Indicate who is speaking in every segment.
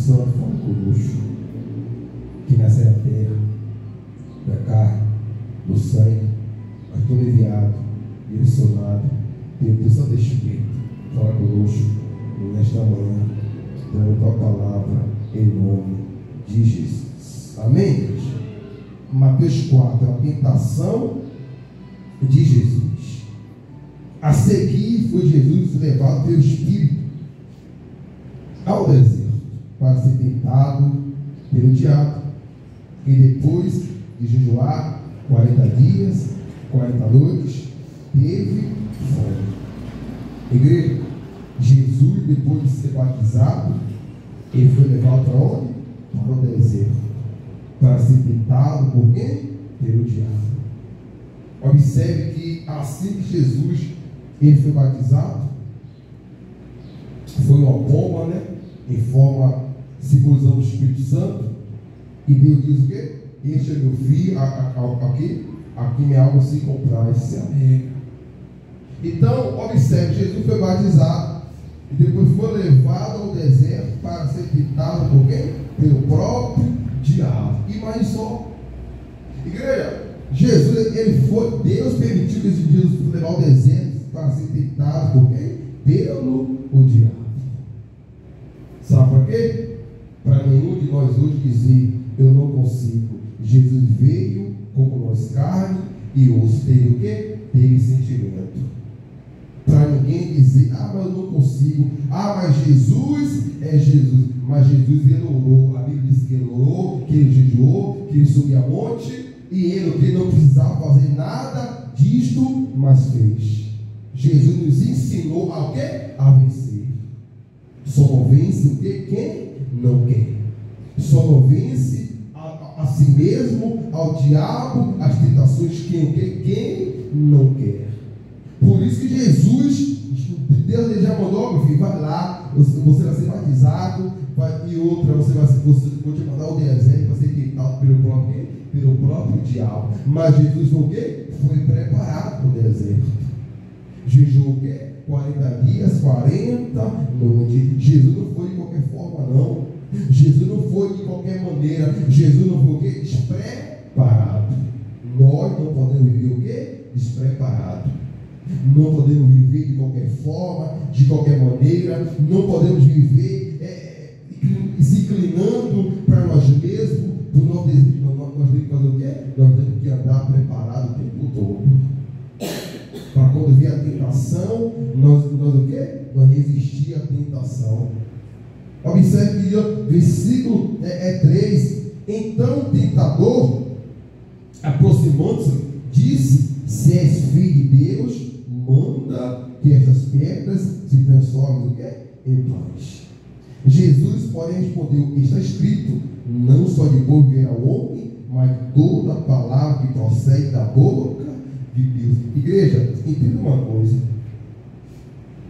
Speaker 1: Santo, fala conosco. Que nessa é a terra, da carne, do sangue, mas todo enviado, direcionado pelo teu Santo Espírito. Fala conosco nesta manhã, dando a tua palavra em nome de Jesus. Amém, igreja? Mateus 4, a tentação de Jesus. A seguir foi Jesus levado pelo Espírito ao deserto para ser tentado pelo diabo, e depois de jejuar 40 dias, 40 noites, teve fome. Igreja, Jesus, depois de ser batizado, ele foi levado para onde? Para o deserto, para ser tentado por quem? Pelo diabo. Observe que assim que Jesus ele foi batizado, foi uma bomba, né? Em forma, simbolizando o Espírito Santo, e Deus diz o quê? Este é meu filho, aqui minha alma se compraz, se alegra. Então, observe, Jesus foi batizado, e depois foi levado ao deserto para ser tentado por quem? Pelo próprio diabo. E mais só, igreja, Jesus, Deus permitiu que Jesus fosse levado ao deserto para ser tentado por quem? Pelo diabo. Sabe por quê? Para nenhum de nós hoje dizer, eu não consigo. Jesus veio como nós, carne e osso. Teve o quê? Teve sentimento. Para ninguém dizer, mas eu não consigo. Mas Jesus é Jesus. Mas Jesus, ele orou. A Bíblia diz que ele orou, que ele jejuou, que ele subiu a monte, e ele não precisava fazer nada disto, mas fez. Jesus nos ensinou a quê? A vencer. Só não vence o quê? Quem não quer. Só não vence a si mesmo, ao diabo, as tentações, quem não quer. Por isso que Jesus, Deus já mandou, meu filho, vai lá, você vai ser batizado, e outra, você vou te mandar ao deserto, vai ser tentado pelo próprio diabo. Mas Jesus foi o quê? Foi preparado para o deserto. Jejuou o quê? 40 dias, 40 noites. Jesus não foi de qualquer forma, não. Jesus não foi de qualquer maneira. Jesus não foi o quê? Despreparado. Nós não podemos viver o quê? Despreparado. Não podemos viver de qualquer forma, de qualquer maneira. Não podemos viver se inclinando para nós mesmos, por nosso desejo. Nós temos que fazer o quê? Nós temos que andar preparado o tempo todo. Para quando vier a tentação, nós o quê? Nós resistir à tentação. Observe que versículo 3. Então o tentador, aproximando-se, disse: se és filho de Deus, manda que essas pedras se transformem em pães. Jesus, porém, respondeu: está escrito, não só de pão viverá o homem, mas toda a palavra que procede da boca de Deus. Igreja, entenda uma coisa.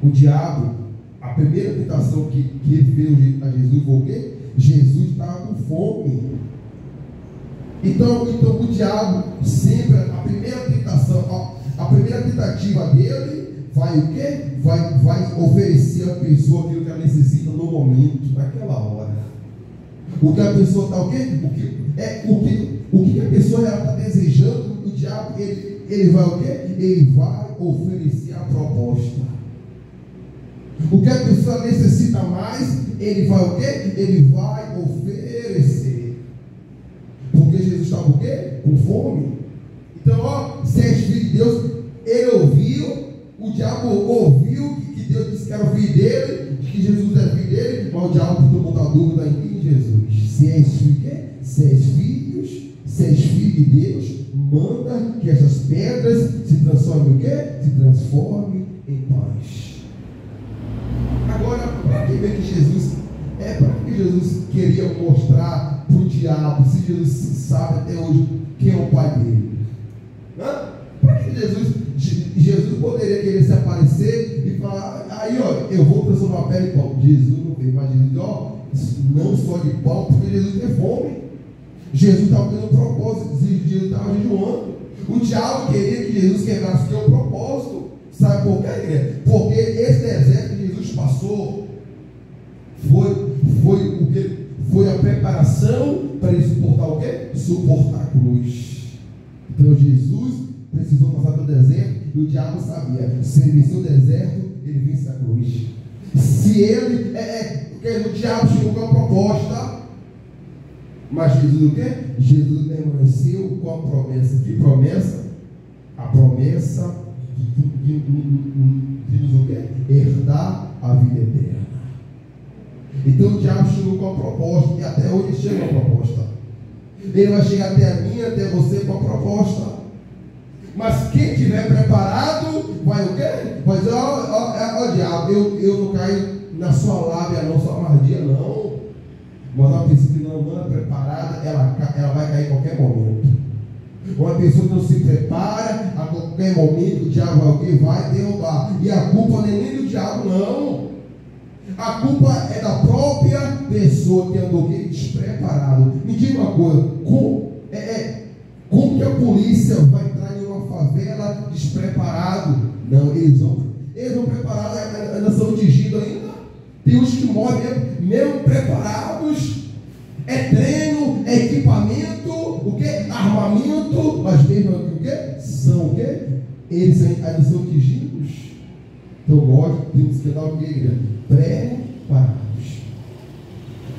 Speaker 1: O diabo, a primeira tentação que ele fez a Jesus foi o quê? Jesus estava com fome. Então o diabo sempre, a primeira tentação, a primeira tentativa dele vai o quê? Vai oferecer à pessoa aquilo que ela necessita no momento, naquela hora. O que a pessoa está o quê? O que a pessoa está desejando, o diabo, ele vai o quê? Ele vai oferecer a proposta. O que a pessoa necessita mais, ele vai o quê? Ele vai oferecer. Porque Jesus estava o quê? Com fome. Então, se és filho de Deus, ele ouviu, o diabo ouviu que Deus disse que era o filho dele, que Jesus era filho dele, mas o diabo tentou botar dúvida em Jesus. Se és filho de Deus, manda que essas pedras se transformem o quê? Se transformem em pães. Agora, para que ver que Jesus queria mostrar para o diabo, se Jesus sabe até hoje quem é o pai dele? Para que Jesus poderia querer se aparecer e falar, eu vou transformar a pedra em pão? Jesus não veio, mas Jesus, não só de pão, porque Jesus tem fome. Jesus estava tendo um propósito, Jesus estava jejuando. O diabo queria que Jesus quebrasse o seu propósito. Sabe por quê? Porque esse deserto que Jesus passou foi o que preparação para ele suportar o quê? Suportar a cruz. Então Jesus precisou passar pelo deserto e o diabo sabia, se ele venceu o deserto, ele vence a cruz. Se ele, o diabo chegou com a proposta, mas Jesus o quê? Jesus permaneceu com a promessa. Que promessa? A promessa de nos o quê? Herdar a vida eterna. Então o diabo chegou com a proposta, e até hoje ele chega com a proposta. Ele vai chegar até a mim, até você com a proposta. Mas quem estiver preparado, vai o quê? Vai dizer, ó diabo, eu não caio na sua lábia não, sua armadilha não. Mas uma pessoa que não é preparada, ela vai cair em qualquer momento. Uma pessoa que não se prepara, a qualquer momento o diabo vai o quê? Vai derrubar. E a culpa não é nem do diabo não. A culpa é da própria pessoa que andou despreparado. Me diga uma coisa, como que a polícia vai entrar em uma favela despreparado? Não, eles vão preparados, ainda são dirigidos ainda. Tem uns que morrem mesmo preparados. É treino, é equipamento, o que? Armamento, mas mesmo o que? São o que? Eles ainda são dirigidos. Então nós temos que dar o que? Preparados.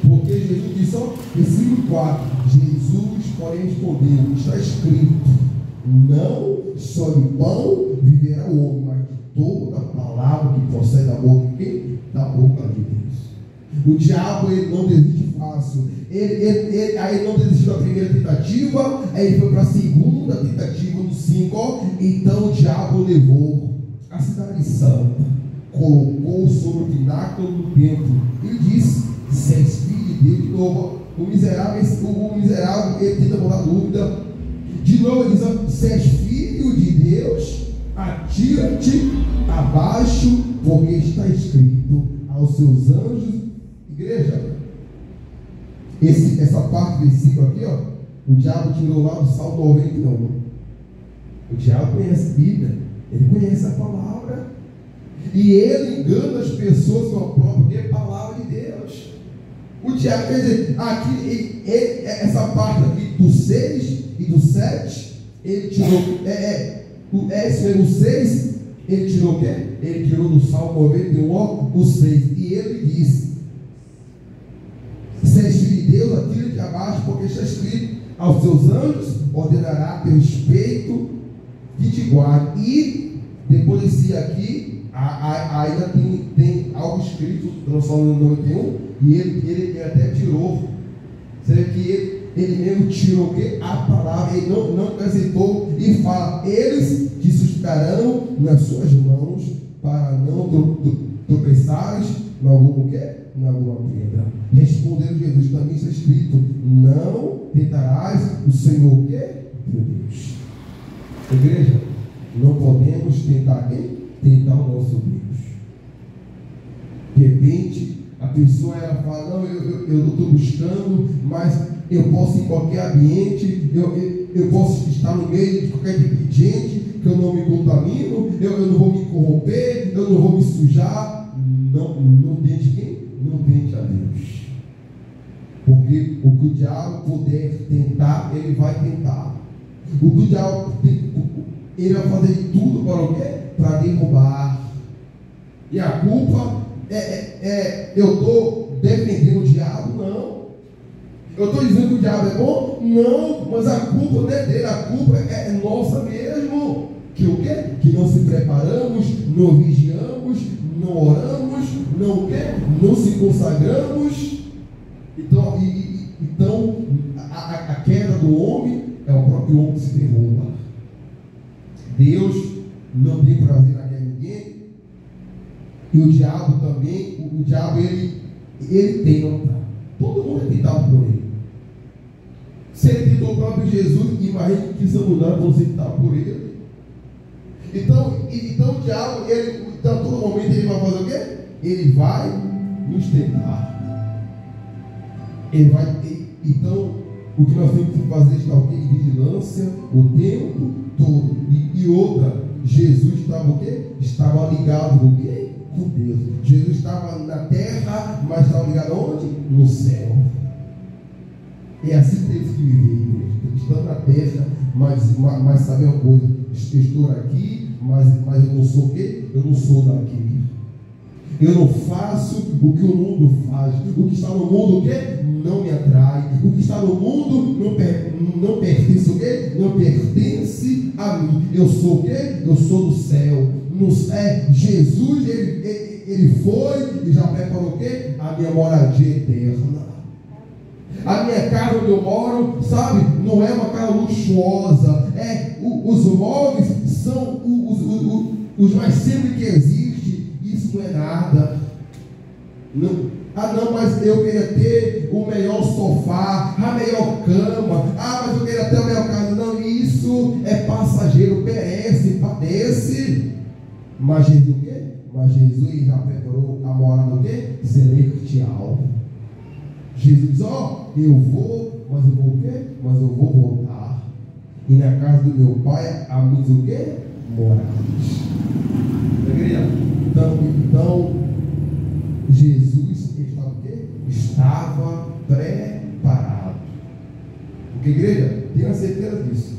Speaker 1: Porque Jesus disse, versículo 4, Jesus, porém, respondeu, está escrito, não só de pão viverá o homem, mas de toda palavra que procede da boca de Deus. O diabo, ele não desiste fácil. Aí não desistiu da primeira tentativa, aí ele foi para a segunda tentativa no 5. Então o diabo levou a cidade santa, colocou sobre o pináculo do templo e disse, se és filho de Deus, de novo, o miserável, ele tenta botar dúvida, de novo ele diz, se és filho de Deus, atira-te abaixo, porque está escrito aos seus anjos. Igreja, essa parte do versículo aqui, o diabo tirou lá do Salmo 91. O diabo conhece a Bíblia, ele conhece a palavra, e ele engana as pessoas com a própria palavra de Deus. O diabo, quer dizer, aqui, essa parte aqui do 6 e do 7, ele tirou, o 6, ele tirou o quê? Ele tirou do Salmo 91, o 6, e ele disse, se és filho de Deus, atira-te abaixo, porque está escrito, aos seus anjos ordenará teu respeito que te guarde. E depois desse aqui, ainda tem algo escrito no Salmo 91, e ele até tirou, seja que ele mesmo tirou o quê? A palavra, ele não acrescentou, e fala, eles te sustentarão nas suas mãos, para não tropeçares em alguma pedra. Respondeu Jesus, também está escrito, não tentarás o Senhor o quê? Meu Deus. Igreja, não podemos tentar quem? Tentar o nosso Deus. De repente, a pessoa ela fala, não, eu não estou buscando, mas eu posso ir em qualquer ambiente, eu posso estar no meio de qualquer tipo de gente, que eu não me contamino, eu não vou me corromper, eu não vou me sujar. Não tente quem? Não tente a Deus. Porque o que o diabo puder tentar, ele vai tentar. O que o diabo ele vai fazer de tudo para o quê? Para derrubar. E a culpa eu estou defendendo o diabo? Não. Eu estou dizendo que o diabo é bom? Não, mas a culpa não é dele, a culpa é nossa mesmo. Que o quê? Que não se preparamos, não vigiamos, não oramos, não se consagramos. Então a queda do homem é o próprio homem que se derruba. Deus não tem prazer na guerra de ninguém, e o diabo também. O diabo ele tem vontade. Todo mundo é tentado por ele. Se ele tentou o próprio Jesus, imagine que Samuel fosse tentado por ele. Então o diabo, então todo momento ele vai fazer o quê? Ele vai nos tentar. Então, o que nós temos que fazer está o quê? Vigilância o tempo todo. E outra, Jesus estava o quê? Estava ligado com quem? Com Deus. Jesus estava na terra, mas estava ligado onde? No céu. É assim que temos que viver. Estamos na terra, mas sabe uma coisa? Estou aqui, mas eu não sou o quê? Eu não sou daqui. Eu não faço o que o mundo faz. O que está no mundo, o quê? Não me atrai. O que está no mundo não pertence o quê? Não pertence a mim. Eu sou o quê? Eu sou do céu. Jesus, ele foi e já preparou o quê? A minha moradia eterna. A minha casa onde eu moro, sabe, não é uma casa luxuosa. Os móveis são os mais simples que existem. Isso não é nada. Não. Não, mas eu queria ter o melhor sofá, a melhor cama. Mas eu queria ter a melhor casa. Não, isso é passageiro, perece, padece. Mas Jesus o quê? Mas Jesus já preparou a morada o quê? Celestial. Jesus diz, eu vou, mas eu vou o quê? Mas eu vou voltar. E na casa do meu pai há muitos o quê? Moradas. Então, Jesus estava o quê? Estava preparado. Porque, igreja, tenha certeza disso.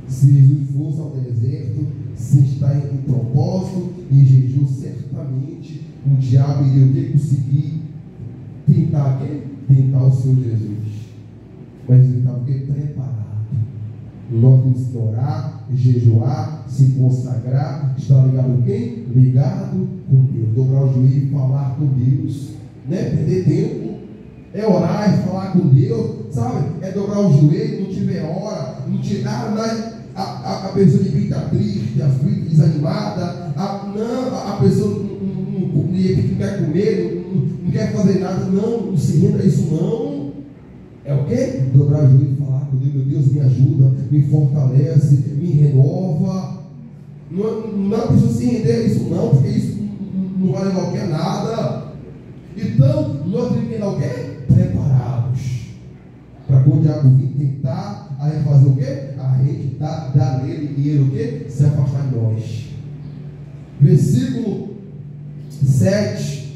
Speaker 1: Se Jesus fosse ao deserto, se está em propósito, em jejum, certamente o diabo iria o quê? Conseguir tentar quem? Tentar o seu Jesus. Mas ele estava o quê? Preparado. Nós temos que orar, jejuar, se consagrar, estar ligado com quem? Ligado com Deus. Dobrar o joelho e falar com Deus. Não é perder tempo. É orar e falar com Deus. Sabe? É dobrar o joelho, não tiver hora, não tirar a pessoa que fica triste, aflita, desanimada. A pessoa não quer comer, não quer fazer nada. Não se renda a isso não. É o quê? Dobrar o joelho e falar com Deus. Meu Deus, me ajuda, me fortalece, me renova. Não precisa se render a isso não, porque isso não vai levar o quê? Nada. Então, nós temos que estar o quê? Preparados. Para quando o diabo vir tentar, a gente fazer o quê? A gente dá nele e ele o quê? Se afastar de nós. Versículo 7.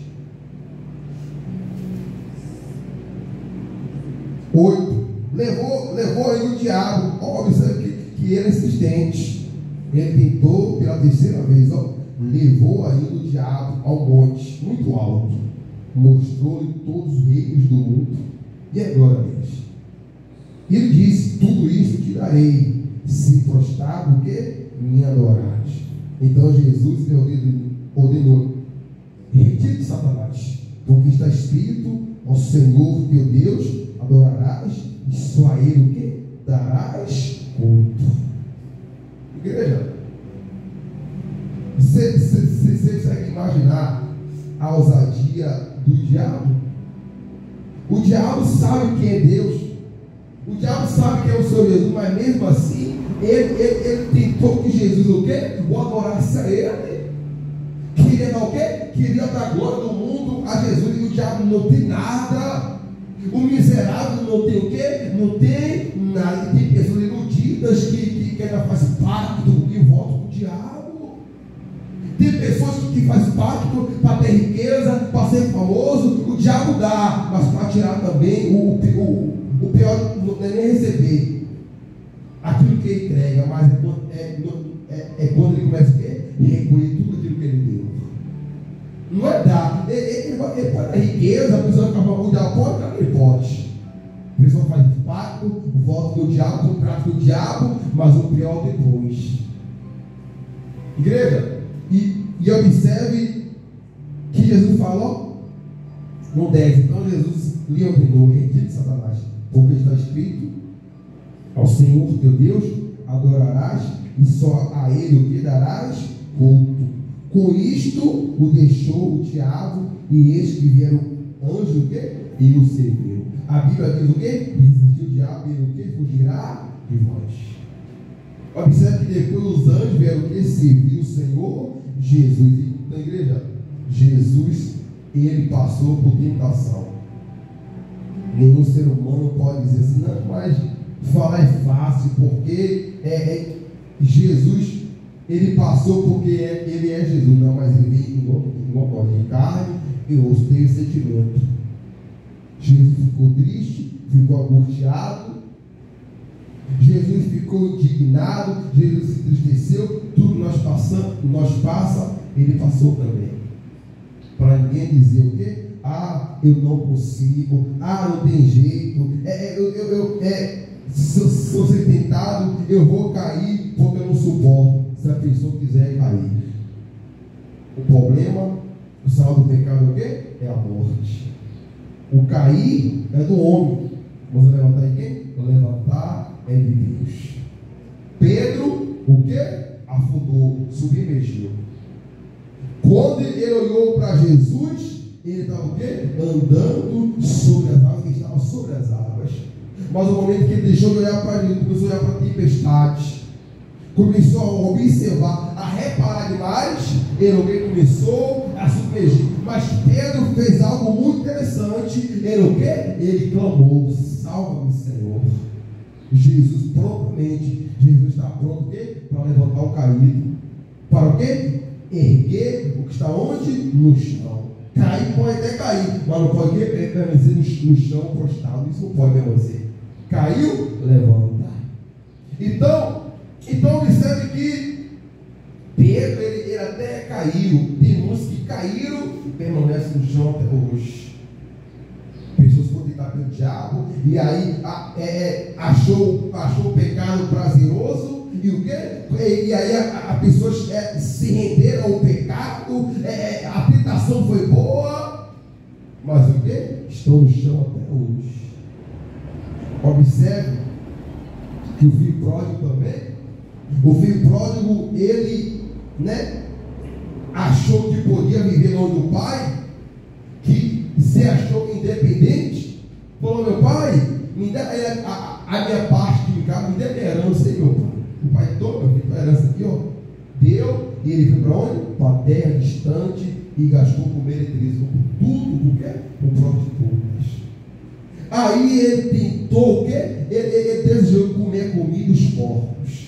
Speaker 1: 8. Levou aí o diabo. Observe que ele é insistente. Ele tentou pela terceira vez. Levou aí o diabo ao monte muito alto. Mostrou-lhe todos os reinos do mundo. E agora, Deus? Ele disse: tudo isso te darei, se prostrado o quê? Me adorares. Então Jesus ordenou: retire-te, Satanás, porque está escrito: ao Senhor teu Deus adorarás, e só a ele o quê? Darás culto. Igreja, você consegue imaginar a ousadia do diabo? O diabo sabe quem é Deus. O diabo sabe quem é o Senhor Jesus, mas mesmo assim, ele tentou que Jesus o quê? O adorasse a ele. Queria dar o quê? Queria dar glória do mundo a Jesus, e o diabo não tem nada. O miserável não tem o quê? Não tem nada. Tem pessoas iludidas que ainda fazem pacto e votam com o diabo. Tem pessoas que fazem pacto para ter riqueza, para ser famoso. O diabo dá, mas para tirar também o pior não é nem receber aquilo que ele entrega, mas é quando ele começa a recolher tudo aquilo que ele deu. Não é dar. Ele pode dar riqueza, a pessoa fica falando, o diabo pode, ele pode. A pessoa faz pacto, volta com o diabo, contrato com o diabo, mas o pior depois. Igreja, e observe que Jesus falou: não deve. Então Jesus lhe ordenou: retire-te, Satanás, porque está escrito: ao Senhor teu Deus adorarás, e só a ele o que darás culto. Com isto o deixou o diabo, e eis que vieram anjos o quê? E o serviram. A Bíblia diz o quê? Resistiu o diabo e ele o quê? Fugirá de vós. Observe que depois os anjos vieram o quê? Servir o Senhor Jesus. Então, igreja, Jesus, ele passou por tentação. Nenhum ser humano pode dizer assim: não, mas falar é fácil, porque Jesus, ele passou porque ele é Jesus. Não, mas ele veio igual de carne e osso, tem sentimento. Jesus ficou triste, ficou angustiado, Jesus ficou indignado, Jesus se entristeceu. Tudo que nós passa, ele passou também. Para ninguém dizer o quê? Ah, eu não consigo, ah, não tem jeito, se eu ser tentado, eu vou cair porque eu não suporto. Se a pessoa quiser cair, o problema, o salário do pecado é o quê? É a morte. O cair é do homem. Vamos levantar de quem? O levantar é de Deus. Pedro, o quê? Afundou, submergiu. Quando ele olhou para Jesus, ele estava o quê? Andando sobre as águas, ele estava sobre as águas. Mas no momento que ele deixou de olhar para Jesus, começou a olhar para a tempestade, começou a observar, a reparar demais, ele começou a submergir. Mas Pedro fez algo muito interessante. Ele o quê? Ele clamou: salva-me, Senhor. Jesus prontamente, Jesus está pronto o quê? Para levantar o caído. Para o quê? Erguer o que está onde? No chão. Cair pode até cair, mas não pode permanecer no chão prostrado. Isso não pode permanecer. Caiu, levanta. Então observe que Pedro, ele até caiu. Tem uns que caíram e permanecem no chão até hoje. Pessoas foram tentar pelo diabo e aí achou o pecado prazeroso. E o quê? E aí a pessoa se renderam ao pecado, a tentação foi boa, mas o quê? Estão no chão até hoje. Observe que o filho pródigo também, o filho pródigo, ele, achou que podia viver longe do pai, que se achou independente, falou: meu pai, me dá a minha parte de casa, me dê minha herança aí, meu pai. O pai toma a herança aqui, ó. Deu, e ele foi para onde? Para a terra distante e gastou com meretriz, com tudo, o quê? Com prostitutas. Aí ele tentou o quê? Ele desejou comer comida dos porcos.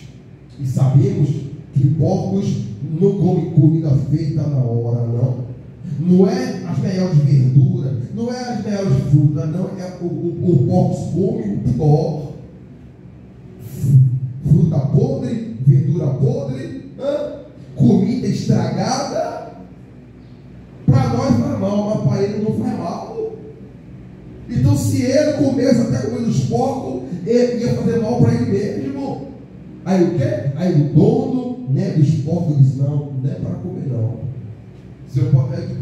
Speaker 1: E sabemos que porcos não comem comida feita na hora, não. Não é as melhores verduras, não é as melhores frutas, não. O porcos come o pior. Fruta podre, verdura podre, comida estragada. Para nós faz mal, mas para ele não faz mal. Então, se ele comesse até comer dos porcos, ele ia fazer mal para ele mesmo. Aí o quê? Aí o dono dos porcos diz: não é para comer não.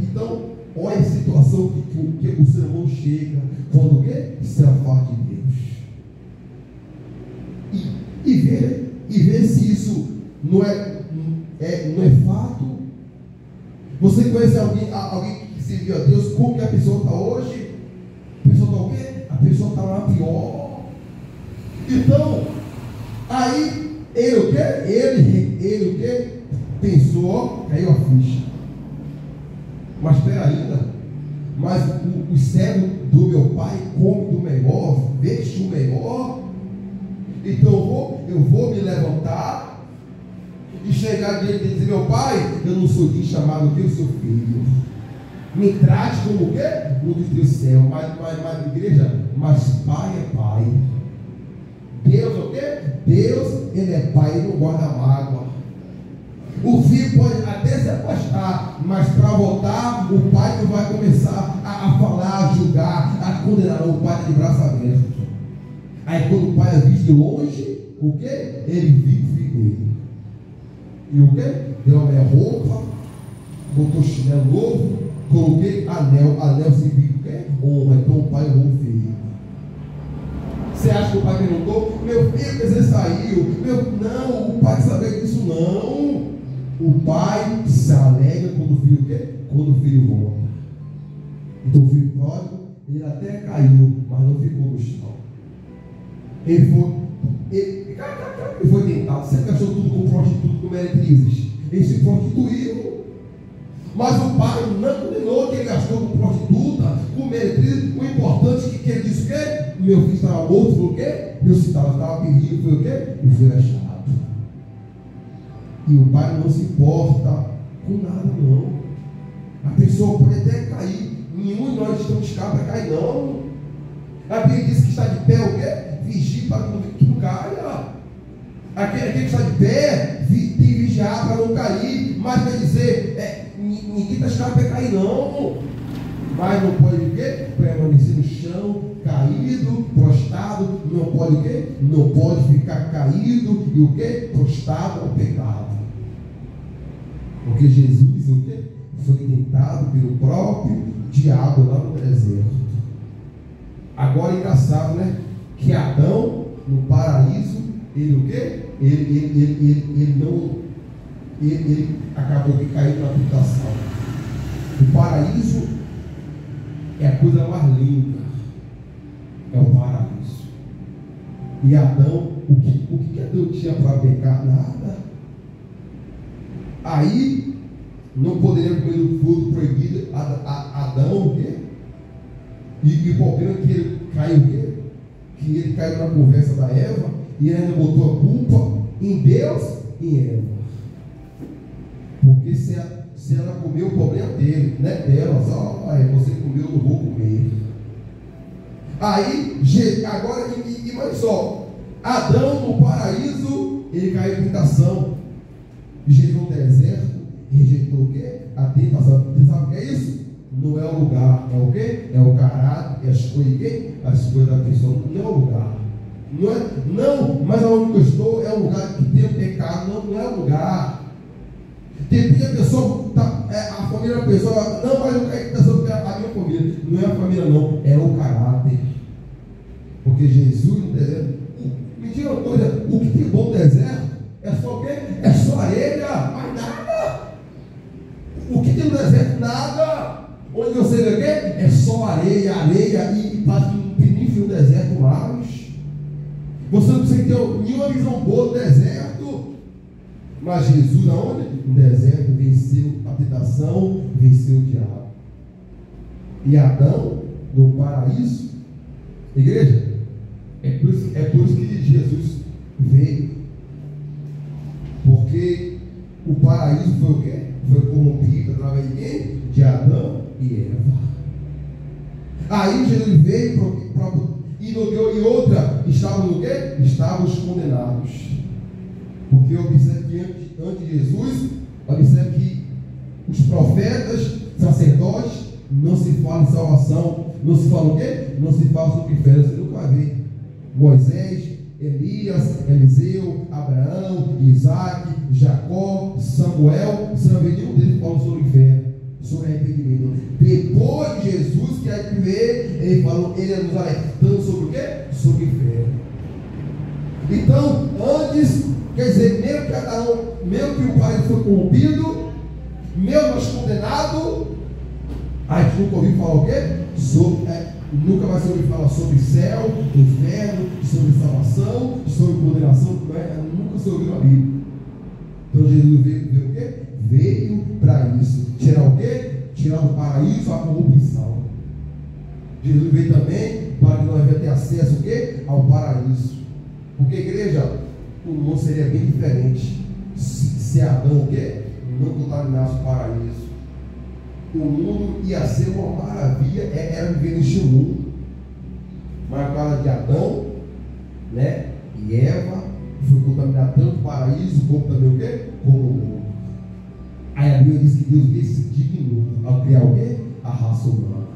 Speaker 1: Então, olha a situação que o ser humano chega quando o quê? Se afasta de Deus. E ver se isso não é fato. Você conhece alguém que serviu a Deus? Como que a pessoa está hoje? A pessoa está o quê? A pessoa está lá pior. Então, aí ele o quê? Ele o quê? Pensou, ó, caiu a ficha. Mas espera ainda. Mas o servo do meu pai come do melhor, veste o melhor. Então eu vou me levantar e chegar diante dele e dizer: meu pai, eu não sou de chamado o seu filho. Me trate como o quê? O do céu. Mas igreja, mas pai é pai. Deus é o quê? Deus, ele é pai, ele não guarda mágoa. O filho pode até se afastar, mas para voltar, o pai não vai começar a falar, a julgar, a condenar. O pai está de braço aberto. Aí quando o pai é visto de longe, o que? Ele viu o filho dele. E o que? Deu a minha roupa, botou chinelo novo, coloquei anel significa o quê? Honra. Então o pai honrou o filho. Você acha que o pai perguntou: meu filho, você saiu? Não, o pai sabia disso não. O pai se alegra quando o filho o quê? Quando o filho volta. Então o filho pródigo, ele até caiu, mas não ficou no chão. Ele foi tentado, sempre gastou tudo com prostitutas, com meretrizes. Ele se prostituiu. Mas o pai não condenou que ele gastou com prostituta, com meretrizes. O importante é que ele disse o quê? Meu filho estava morto, foi o quê? Meu filho estava perdido, foi o quê? E foi achado. E o pai não se importa com nada, não. A pessoa pode até cair. Nenhum de nós estamos cá para cair, não. A Bíblia diz que está de pé o quê? Vigie para que não caia. Aquele que está de pé tem que vigiar para não cair. Mas quer dizer, ninguém está esperando para cair não. Mas não pode o quê? Permanecer no chão, caído, prostrado. Não pode o quê? Não pode ficar caído e o quê? Prostrado ao pecado. Porque Jesus o quê? Foi tentado pelo próprio diabo lá no deserto. Agora é engraçado, né? Que Adão, no paraíso, ele o quê? Ele acabou de cair na tentação. O paraíso é a coisa mais linda. É o paraíso. E Adão, o que Adão tinha para pecar? Nada. Aí, não poderia comer do fruto proibido. Adão, o quê? E o problema é que ele caiu o quê? Que ele caiu na conversa da Eva e ele ainda botou a culpa em Deus e em Eva. Porque se ela comeu, o problema dele, não é dela. Só, você comeu, eu não vou comer. Aí, agora, mas só, Adão no paraíso, ele caiu em tentação. Jesus no deserto, rejeitou o quê? A tentação. Você sabe o que é isso? Não é o lugar, é o quê? É o caráter, é as coisas de quem? As coisas da pessoa, não é o lugar. Não, mas aonde eu estou é um lugar que tem o pecado, não é o lugar. Depende da pessoa, a família da pessoa, não, mas eu quero que a minha família, não é a família não, é o caráter. Porque Jesus no deserto, me diga uma coisa, o que tem bom no deserto é só o quê? É só areia, mais nada. O que tem no deserto? Nada. Onde você vê o quê? É só areia e passa um penífero no deserto mais. Você não precisa ter nenhuma visão boa do deserto. Mas Jesus, aonde? No deserto, venceu a tentação, venceu o diabo. E Adão, no paraíso, igreja, é por isso que Jesus veio. Porque o paraíso foi o quê? Foi corrompido através de quem? De Adão e Eva. Aí Jesus veio e outra, estavam no quê? Estávamos condenados. Porque observe que antes de Jesus, observe que os profetas, sacerdotes, não se fala em salvação, não se fala o quê? Não se fala sobre inferno, você nunca vai ver. Moisés, Elias, Eliseu, Abraão, Isaac, Jacó, Samuel, você não vê nenhum deles falando sobre o inferno, sobre arrependimento. Depois de Jesus, que a gente vê, ele falou, ele nos alertando sobre o quê? Sobre o inferno. Então, antes, quer dizer, mesmo que o paraíso foi corrompido, mesmo nós condenado, a gente nunca ouviu falar o quê? Nunca vai se ouvir falar sobre céu, inferno, sobre salvação, sobre condenação, nunca se ouviu na Bíblia. Então Jesus veio o quê? Veio para isso. Tirar o quê? Tirar do paraíso a corrupção. Jesus veio também para que nós venhamos ter acesso o quê? Ao paraíso. Porque, igreja, o mundo seria bem diferente se Adão o quê? Não contaminasse o paraíso. O mundo ia ser uma maravilha, era viver neste mundo. Mas por causa de Adão, né, e Eva, foi contaminar tanto o paraíso como também o quê? Como o mundo. Aí a Bíblia diz que Deus se dignou ao criar o quê? A raça humana.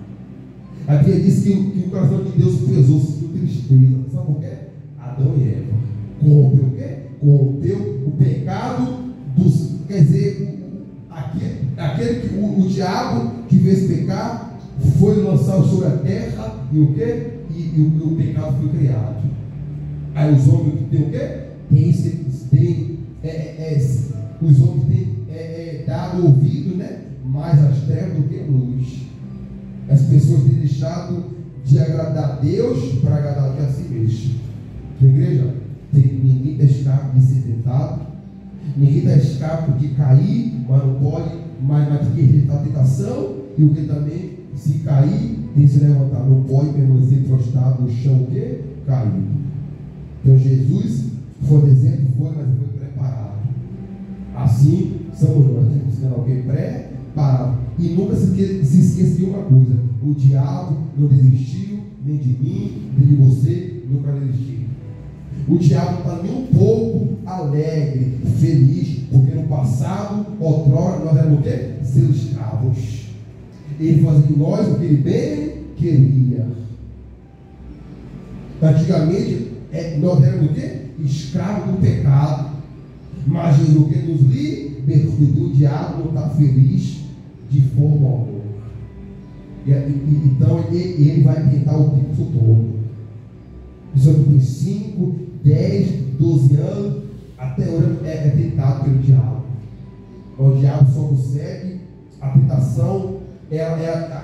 Speaker 1: A Bíblia diz que o coração de Deus pesou, sentiu tristeza. Sabe por quê? Adão e Eva. Corrompeu o quê? Corrompeu o pecado dos. Quer dizer, aquele que o diabo que fez pecar foi lançado sobre a terra e o quê? E o pecado foi criado. Aí os homens que tem o quê? Os homens têm dado ouvido, né? Mais às trevas do que a luz. As pessoas têm deixado de agradar a Deus para agradar a si mesmo. Igreja, ninguém está escapado de ser tentado. Ninguém está escapado de cair, mas não pode, mas tem que rejeitar a tentação. E o que também, se cair, tem que se levantar. Não pode permanecer prostrado no chão, o quê? Caído. Então Jesus foi exemplo, mas foi preparado. Assim, somos nós temos que ser alguém preparado. E nunca se esqueça de uma coisa: o diabo não desistiu nem de mim, nem de você, nunca desistiu. O diabo está nem um pouco alegre, feliz, porque no passado, outrora, nós éramos o quê? Seus escravos. Ele fazia de nós o que ele bem queria. Antigamente, nós éramos o quê? Escravos do pecado. Mas Jesus que nos libertou. O diabo não está feliz de forma alguma. Então ele vai tentar o tempo todo. Isso aqui tem 5, 10, 12 anos, até hoje é tentado pelo diabo. O diabo só consegue, a tentação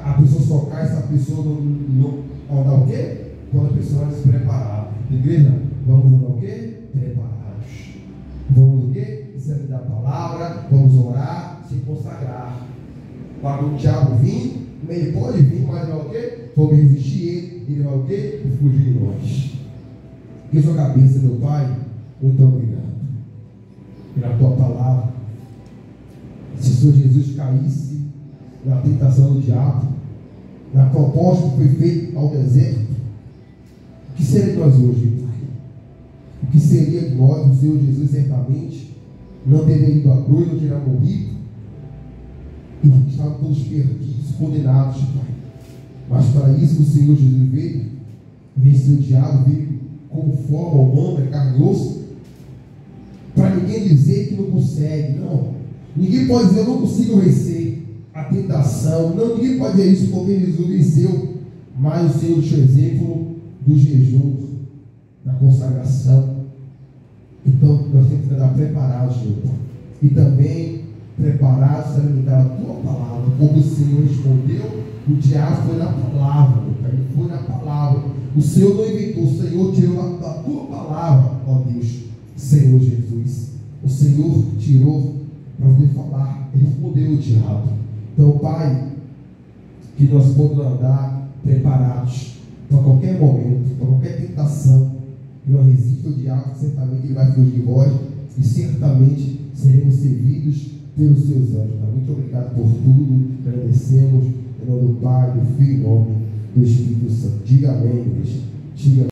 Speaker 1: a pessoa só cai se a pessoa não andar o quê? Quando a pessoa é despreparada. Igreja, vamos andar o quê? Preparados. Vamos o quê? Examinar a palavra, vamos orar, se consagrar. Quando o diabo vir, ele pode vir, mas vai o quê? Vamos resistir ele vai o quê? Fugir de nós. Que sua cabeça, meu Pai, muito obrigado pela tua palavra. Se o Senhor Jesus caísse na tentação do diabo, na proposta que foi feita ao deserto, o que seria de nós hoje, Pai? O que seria de nós? O Senhor Jesus certamente não teria ido à cruz, não teria morrido, e estavam todos perdidos, condenados, Pai. Mas para isso o Senhor Jesus veio, venceu o diabo, veio como forma humana, carne e osso, para ninguém dizer que não consegue. Não, ninguém pode dizer: eu não consigo vencer a tentação. Não, ninguém pode dizer isso, porque Jesus venceu. Mas o Senhor deixou exemplo do jejum, da consagração. Então nós temos que estar preparados, Senhor, e também preparados para alimentar a tua palavra. Como o Senhor respondeu, o diabo foi na palavra, meu Pai, ele foi na palavra. O Senhor não inventou, o Senhor tirou da tua palavra, ó Deus, Senhor Jesus. O Senhor tirou para poder falar, respondeu o diabo. Então, Pai, que nós possamos andar preparados para qualquer momento, para qualquer tentação, que não resista ao diabo, certamente ele vai fugir de vós e certamente seremos servidos pelos seus anjos. Muito obrigado por tudo, agradecemos em nome do Pai, do Filho e do Espírito Santo. Diga amém, igreja. Diga